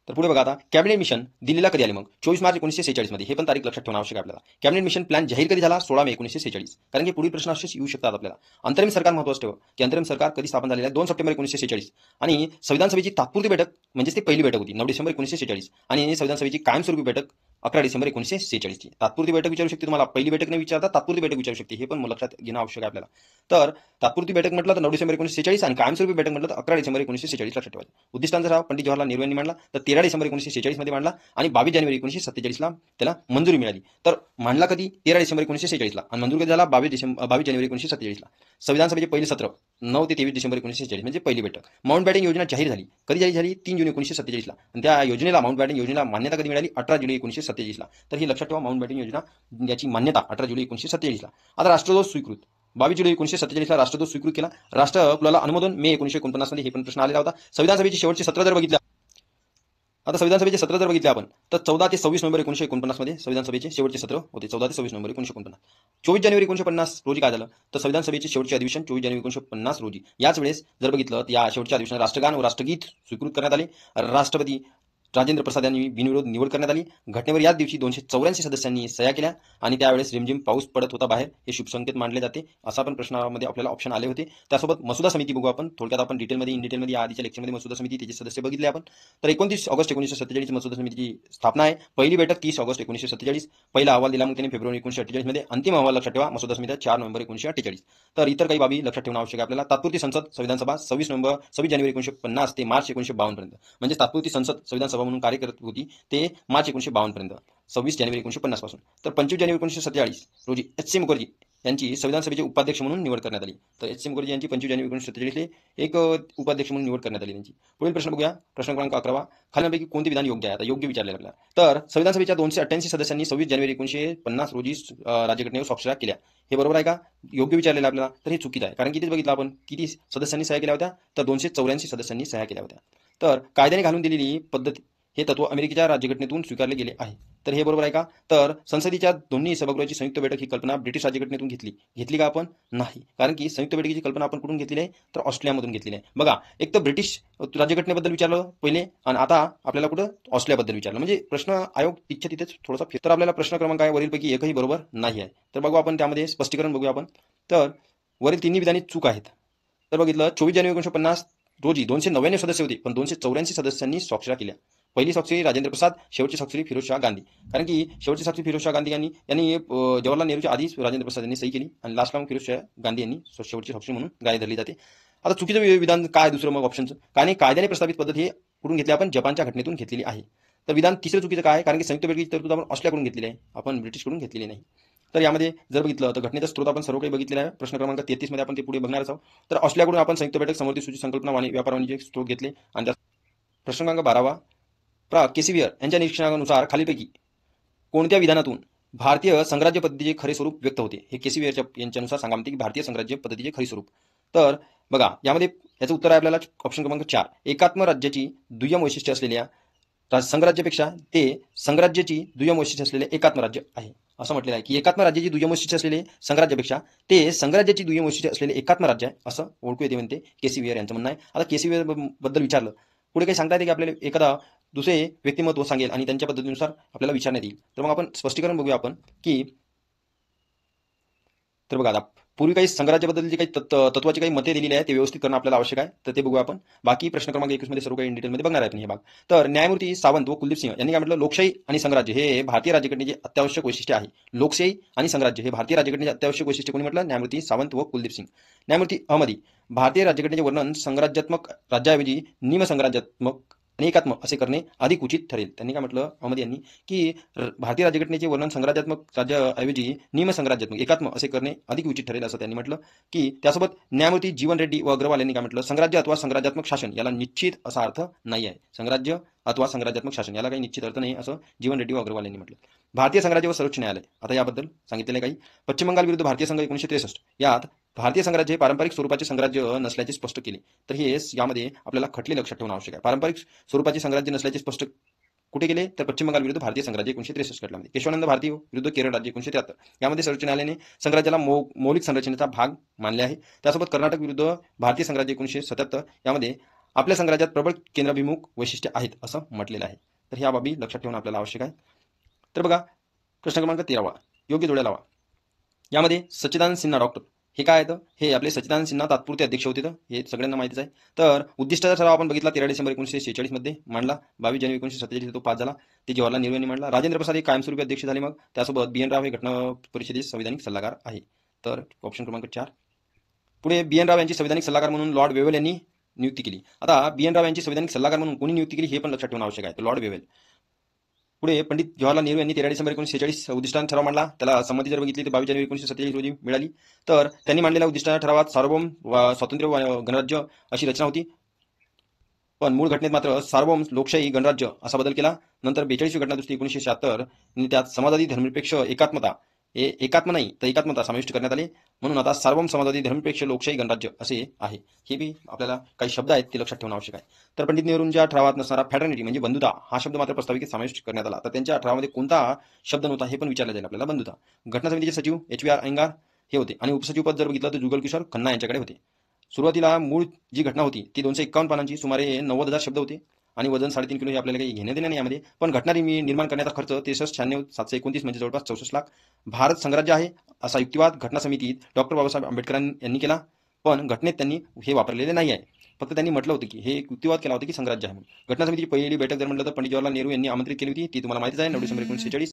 [SPEAKER 1] तर पुढे बघा आता कॅबिनेट मिशन दिल्लीला कधी आले मग? 24 मार्च 1946 मध्ये. हे पण तारीख लक्षात ठेवणं आवश्यक आहे आपल्याला. कॅबिनेट मिशन प्लॅन जाहीर कधी झाला? 16 मे 1946. कारण की पुढील प्रश्न असेच येऊ शकतात आपल्याला. अंतरिम सरकार महत्त्वाचं ठेवा की अंतरिम सरकार कधी स्थापन झालेलं आहे? 2 सप्टेंबर 1946. आणि संविधान सभेची तात्पुरती बैठक म्हणजे ती पहिली बैठक होती 9 डिसेंबर 1946. आणि संविधान सभेची कायमस्वरूपी बैठक 11 डिसेंबर 1946 ची. तात्पुरती बैठक विचारू शकते तुम्हाला, पहिली बैठक नाही विचारता तात्पुरती बैठक विचारू शकते. हे पण लक्षात घेणं आवश्यक आहे आपल्याला. तर तात्पुरती बैठक म्हटलं तर 9 डिसेंबर 1946 आणि कायमस्वरूपी बैठक म्हटलं तर 11 डिसेंबर 1946 लक्षात ठेवायचं. उद्दिष्टांचा ठराव पंडित जवाहरलाल नेहरू यांनी मांडला तर 13 डिसेंबर 1946 मध्ये मांडला आणि 22 जानेवारी 1947 ला त्याला मंजुरी मिळाली. तर मांडला कधी? 13 डिसेंबर 1946 ला आणि मंजूर कधी झाला? 22 जानेवारी 1947 ला. संविधान सभेचे पहिले सत्र 9 ते 23 डिसेंबर 1946 म्हणजे पहिली बैठक. माउंट बॅटन योजना जाहीर झाली कधी? जाहीर झाली 3 जून 1947 ला आणि त्या योजनेला माउंट बॅटन योजनेला मान्यता कधी मिळाली? 18 जुलै 1947 ला. तर ही लक्षात ठेवा, माउंट बॅटन योजना याची मान्यता 18 जुलै 1947 ला. आता राष्ट्रध्वज स्वीकृत 22 जुलै 1947 ला राष्ट्रध्वज स्वीकृत केला. राष्ट्रकुलाला अनुमोदन मे 1949 मध्ये. हे पण प्रश्न आलेला होता. संविधान सभेचे शेवटचे सत्र जर बघितले आता संविधान सभेचे सत्र जर बघितले आपण तर 14 ते 26 नोव्हेंबर 1949 मध्ये संविधान सभेचे शेवटचे सत्र होते. 14 ते 26 नोव्हेंबर 1949. 24 जानेवारी 1950 रोजी काय झालं? तर संविधान सभेचे शेवटचे अधिवेशन 24 जानेवारी 1950 रोजी. याच वेळेस जर बघितलं तर या शेवटच्या अधिवेशनात राष्ट्रगान व राष्ट्रगीत स्वीकृत करण्यात आले. राष्ट्रपती राजेंद्र प्रसाद यांनी बिनविरोध निवड करण्यात आली. घटनेवर याच दिवशी 284 सदस्यांनी सह्या केल्या आणि त्यावेळेस रिमझिम पाऊस पडत होता बाहेर. हे शुभ संकेत मानले जाते. असा पण प्रश्नामध्ये आपल्याला ऑप्शन आले होते. त्यासोबत मसुदा समिती बघू आपण थोडक्यात. आपण इन डिटेलमध्ये आधीच्या लेक्चरमध्ये मसुदा समिती त्याचे सदस्य बघितले आपण. तर 29 ऑगस्ट 1947 मसुदा समितीची स्थापना आहे. पहिली बैठक 30 ऑगस्ट 1947. पहिला अहवाल दिला मग त्यांनी फेब्रुवारी 1948 मध्ये. अंतिम अहवाल लक्षात ठेवा मसुदा समिती 4 नोव्हेंबर 1948. तर इतर काही बाबी लक्षात ठेवणं आवश्यक आहे आपल्याला. तात्पुरती संसद संविधान सभा 26 जानेवारी 1950 ते मार्च 1952 पर्यंत. म्हणजे तात्पुरती संसद संविधान सभा म्हणून कार्य करत होती ते मार्च 1952 पर्यंत. 26 जानेवारी 1950 पासून. तर 25 जानेवारी 1947 रोजी एच.सी. मुखर्जी यांची संविधान सभेचे उपाध्यक्ष म्हणून निवड करण्यात आली. तर एच.सी. मुखर्जी यांची 25 जानेवारी 1947 एक उपाध्यक्ष म्हणून निवड करण्यात आली त्यांची. पुढील प्रश्न बघूया. प्रश्न क्रमांक 11 खालीलपैकी कोणते विधान योग्य आहे? आता योग्य विचारलेलं आपल्याला. तर संविधान सभेच्या 288 सदस्यांनी 26 जानेवारी 1950 रोजी राज्यघटनेवर स्वाक्षऱ्या केल्या. हे बरोबर आहे का? योग्य विचारलेलं आपल्याला. तर हे चुकीचं आहे, कारण कितीच बघितलं आपण किती सदस्यांनी सह्या केल्या होत्या? तर 284 सदस्यांनी सह्या केल्या होत्या. तर कायद्याने घालून दिलेली पद्धती हे तत्व अमेरिकेच्या राज्यघटनेतून स्वीकारले गेले आहे. तर हे बरोबर आहे का? तर संसदेच्या दोन्ही सभागृहाची संयुक्त बैठक ही कल्पना ब्रिटिश राज्यघटनेतून घेतली का आपण? नाही, कारण की संयुक्त बैठकीची कल्पना आपण कुठून घेतलेली आहे? तर ऑस्ट्रेलियामधून घेतलेली आहे. बघा, एक तर ब्रिटिश राज्यघटनेबद्दल विचारलं पहिले आणि आता आपल्याला कुठं ऑस्ट्रेलियाबद्दल विचारलं. म्हणजे प्रश्न आयोग तिथच्या तिथेच थोडासा तर आपल्याला प्रश्न क्रमांक आहे वरीलपैकी एकही बरोबर नाही आहे. तर बघू आपण त्यामध्ये स्पष्टीकरण बघूया आपण. तर वरील तिन्ही विधाने चूक आहेत. तर बघितलं 24 जानेवारी 1950 रोजी 299 सदस्य होते, पण 284 सदस्यांनी स्वाक्षऱ्या केल्या. पहिली स्वाक्षरी राजेंद्र प्रसाद, शेवटची स्वाक्षरी फिरोजशाह गांधी. कारण की शेवटची स्वाक्षरी फिरोजशाह गांधी यांनी जवाहरलाल नेहरूच्या आधी राजेंद्र प्रसाद यांनी सही केली आणि लास्टला मग फिरोजशाह गांधी यांनी शेवटची स्वाक्षरी म्हणून गाय धरली जाते. आता चुकीचं विधान काय दुसरं मग ऑप्शनचं? कारण कायद्याने प्रस्तावित पद्धत हे कुठून घेतली? आपण जपानच्या घटनेतून घेतलेली आहे. तर विधान तिसरं चुकीचं काय? कारण की संयुक्त बैठकीची तरतूद आपण ऑस्ट्रेलियाकडून घेतलेली आहे, आपण ब्रिटिशकडून घेतलेली नाही. तर यामध्ये जर बघितलं तर घटनेचा स्रोत आपण सर्व काही बघितलेला आहे. प्रश्न क्रमांक 33 मध्ये आपण ते पुढे बघणारच आहोत. तर ऑस्ट्रेलियाकडून आपण संयुक्त बैठक समवर्ती सूची संकल्पना व्यापार वाणिज्य स्रोत घेतले आणि प्रश्न क्रमांक 12 प्रा केसीवियर यांच्या निरीक्षणानुसार खालीलपैकी कोणत्या विधानातून भारतीय संघराज्य पद्धतीचे खरे स्वरूप व्यक्त होते? हे केसीवियर यांच्यानुसार सांगा म्हणते की भारतीय संघराज्य पद्धतीचे खरे स्वरूप. तर बघा, यामध्ये याचं उत्तर आहे आपल्याला ऑप्शन क्रमांक 4 एकात्म राज्याची दुय्यम वैशिष्ट्य असलेल्या संघराज्यापेक्षा ते संघराज्याची दुय्यम वैशिष्ट्य असलेले एकात्म राज्य आहे. असं म्हटलेलं आहे की एकात्म राज्याची दुय्यम वैशिष्ट्य असलेले संघराज्यापेक्षा ते संघराज्याची दुय्यम वैशिष्ट्य असलेले एकात्म राज्य आहे असं ओळखू येते म्हणते केसीवियर यांचं म्हणणं आहे. आता केसीवियर बद्दल विचारलं पुढे काही सांगता येते की आपल्याला एखादा दुसरे व्यक्तिमत्व सांगेल आणि त्यांच्या पद्धतीनुसार आपल्याला विचारण्यात येईल. तर मग आपण स्पष्टीकरण बघूया आपण की तर बघा, आता पूर्वी काही संघराज्याबद्दल जे काही तत्वाची काही मते दिलेली आहे ते व्यवस्थित करणं आपल्याला आवश्यक आहे. तर ते बघूया आपण. बाकी प्रश्न क्रमांक 21 मध्ये सर्व काही इन डिटेलमध्ये बघणार आहे आपण हे भाग. तर न्यायमूर्ती सावंत व कुलदीप सिंह यांनी काय म्हटलं? लोकशाही आणि संघराज्य हे भारतीय राज्यघटनेचे अत्यावश्यक वैशिष्ट्य आहे. लोकशाही आणि संघराज्य हे भारतीय राज्यघटनेचे अत्यावश्यक वैशिष्ट्य कोणी म्हटलं? न्यायमूर्ती सावंत व कुलदीप सिंह. न्यायमूर्ती अहमदी भारतीय राज्यघटनेचे वर्णन संघराज्यात्मक राज्याऐवजी निमसंघराज्यात्मक आणि एकात्म असे करणे अधिक उचित ठरेल. त्यांनी काय म्हटलं अहमद यांनी की भारतीय राज्यघटनेचे वर्णन संघराज्यात्मक राज्याऐवजी निमसंघराज्यात्मक एकात्म असे करणे अधिक उचित ठरेल असं त्यांनी म्हटलं. की त्यासोबत न्यायमूर्ती जीवन रेड्डी व अग्रवाल यांनी काय म्हटलं, संघराज्य अथवा संघराज्यात्मक शासन याला निश्चित असा अर्थ नाही आहे. संघराज्य अथवा संघराज्यात्मक शासन याला काही निश्चित अर्थ नाही असं जीवन रेड्डी व अग्रवाल यांनी म्हटलं. भारतीय संघराज्य व सर्वोच्च न्यायालय आता याबद्दल सांगितलेले काही. पश्चिम बंगाल विरुद्ध भारतीय संघ 1963 यात भारतीय संघराज्य हे पारंपरिक स्वरूपाचे संघराज्य नसल्याचे स्पष्ट केले. तर हे यामध्ये आपल्याला खटले लक्षात ठेवणं आवश्यक आहे. पारंपरिक स्वरूपाचे संघराज्य नसल्याचे स्पष्ट कुठे गेले तर पश्चिम बंगाल विरुद्ध भारतीय संघराज्य 1963 खटल्यामध्ये. केशवानंद भारती विरुद्ध केरळ राज्य 1973 यामध्ये सर्वोच्च न्यायालयाने संघराज्याला मौलिक संरचनेचा भाग मानले आहे. त्यासोबत कर्नाटक विरुद्ध भारतीय संघराज्य 1977 यामध्ये आपल्या संघराज्यात प्रबळ केंद्राभिमुख वैशिष्ट्ये आहेत असं म्हटलेलं आहे. तर ह्या बाबी लक्षात ठेवणं आपल्याला आवश्यक आहे. तर बघा प्रश्न क्रमांक 13 योग्य जोड्या लावा. यामध्ये सच्चिदानंद सिन्हा डॉक्टर हे काय आहेत, हे आपले सच्चिदानंद सिन्हा तात्पुरते अध्यक्ष होते. तर हे सगळ्यांना माहितीच आहे. तर उद्दिष्टाचा ठराव आपण बघितला 13 डिसेंबर 1946 मध्ये मांडला. 22 जानेवारी 1947 तो पास झाला. ते जवाहरलाल नेहरू यांनी मांडला. राजेंद्र प्रसाद हे कायमस्वरूपी अध्यक्ष झाले. मग त्यासोबत BN राव हे घटना परिषदेचे संविधानिक सल्लागार आहे. तर ऑप्शन क्रमांक 4. पुढे BN राव यांची संविधानिक सल्लागार म्हणून लॉर्ड वेव्हेल यांनी नियुक्ती केली. आता BN राव यांची संविधानिक सल्लागार म्हणून कोणी नियुक्ती केली हे पण लक्षात ठेवणं आवश्यक आहे. Lord Wavell. पुढे पंडित जवाहरलाल नेहरू यांनी 13 डिसेंबर 1946 उद्दिष्टांचा ठराव मांडला. त्याला संमती जर बघितली तर 22 जानेवारी 1947 रोजी मिळाली. तर त्यांनी मांडलेल्या उद्दिष्टांच्या ठरावात सार्वभौम स्वातंत्र्य गणराज्य अशी रचना होती. पण मूळ घटनेत मात्र सार्वभौम लोकशाही गणराज्य असा बदल केला. नंतर 42वी घटनादुरुस्ती 1976 त्यात समाजवादी धर्मनिरपेक्ष एकात्मता एकात्म नाही तर एकात्मता समाविष्ट करण्यात आले. म्हणून आता सार्वभौम समाजवादी धर्मनिरपेक्ष लोकशाही गणराज्य असे आहे. हे बी आपल्याला काही शब्द आहेत ते लक्षात ठेवणं आवश्यक आहे. तर पंडित नेहरूंच्या ठरावात नसणारा फॅटर्निटी म्हणजे बंधुता हा शब्द मात्र प्रस्ताविकेत समाविष्ट करण्यात आला. तर त्यांच्या ठरावामध्ये कोणता शब्द नव्हता हे पण विचारलं जाईल आपल्याला. बंधुता. घटना समितीचे सचिव HVR अय्यंगार हे होते आणि उपसचिव पद जर बघितलं तर जुगल किशोर खन्ना यांच्याकडे होते. सुरुवातीला मूळ जी घटना होती ती 251 पानांची सुमारे 90,000 शब्द होते आणि वजन 3.5 किलो हे आपल्याला काही घेण्यात देणं नाही यामध्ये. पण घटना निर्माण करण्याचा खर्च 63,96,729 म्हणजे जवळपास 64 लाख. भारत संघराज्य आहे असा युक्तिवाद घटना समितीत डॉक्टर बाबासाहेब आंबेडकर यांनी केला. पण घटनेत त्यांनी हे वापरलेले नाही आहे. फक्त त्यांनी म्हटलं होतं की हे युक्तिवाद केला होता की संघराज्य आहे म्हणून. घटना समितीची पहिली बैठक जर म्हटलं तर पंडित जवाहरलाल नेहरू यांनी आमंत्रित केली होती. ती तुम्हाला माहितीच आहे 9 डिसेंबर 1946